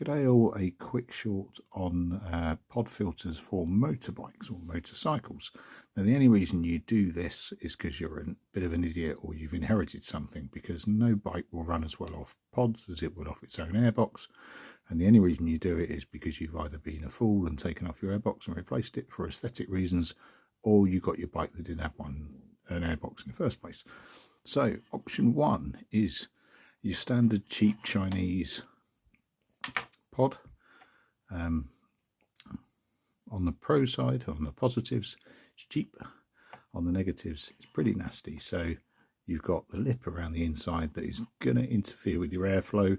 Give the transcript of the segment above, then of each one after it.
G'day all, a quick short on pod filters for motorbikes or motorcycles. Now the only reason you do this is because you're a bit of an idiot or you've inherited something, because no bike will run as well off pods as it would off its own airbox. And the only reason you do it is because you've either been a fool and taken off your airbox and replaced it for aesthetic reasons, or you got your bike that didn't have an airbox in the first place. So option one is your standard cheap Chinese pod. On the pro side, on the positives, it's cheap. On the negatives, it's pretty nasty. So you've got the lip around the inside that is going to interfere with your airflow.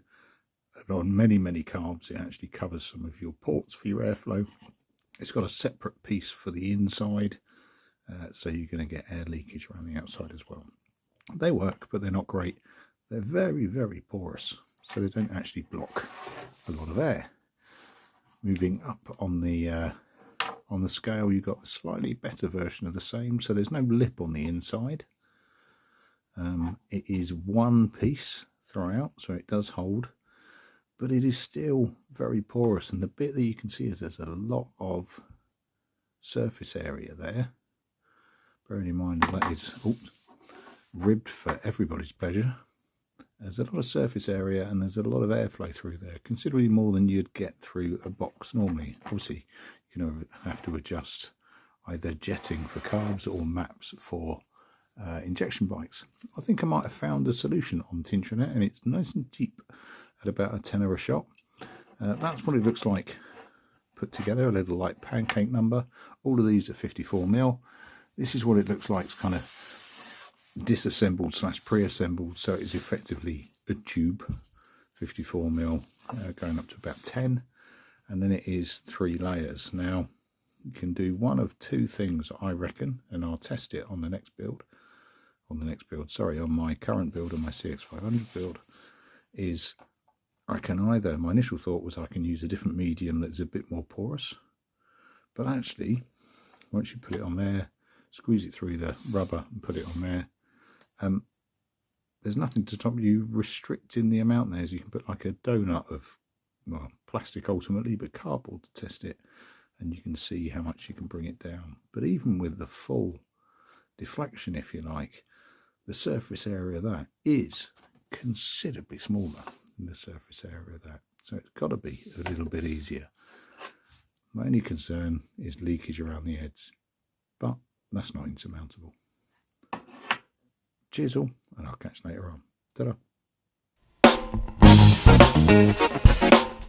And on many carbs, it actually covers some of your ports for your airflow. It's got a separate piece for the inside, so you're going to get air leakage around the outside as well. They work, but they're not great. They're very porous, so they don't actually block a lot of air. Moving up on the scale, you've got a slightly better version of the same, so there's no lip on the inside. It is one piece throughout, so it does hold, but it is still very porous, and the bit that you can see is there's a lot of surface area there. Bearing in mind that is ribbed for everybody's pleasure. There's a lot of surface area and there's a lot of airflow through there, considerably more than you'd get through a box normally. Obviously, you're going to have to adjust either jetting for carbs or maps for injection bikes. I think I might have found a solution on Tintranet, and it's nice and cheap at about £10 a shot. That's what it looks like put together, a little like pancake number. All of these are 54mm. This is what it looks like, it's kind of disassembled / pre-assembled, so it's effectively a tube, 54mm, going up to about 10, and then it is 3 layers. Now you can do one of two things, I reckon, and I'll test it on the next build, on my current build, on my CX500 build, is I can either, my initial thought was I can use a different medium that's a bit more porous, but actually once you put it on there, squeeze it through the rubber and put it on there, there's nothing to stop you restricting the amount there. So you can put like a donut of, well, plastic ultimately, but cardboard to test it, and you can see how much you can bring it down. But even with the full deflection, if you like, the surface area of that is considerably smaller than the surface area of that. So it's got to be a little bit easier. My only concern is leakage around the edge, but that's not insurmountable. Cheers all, and I'll catch you later on. Ta-da.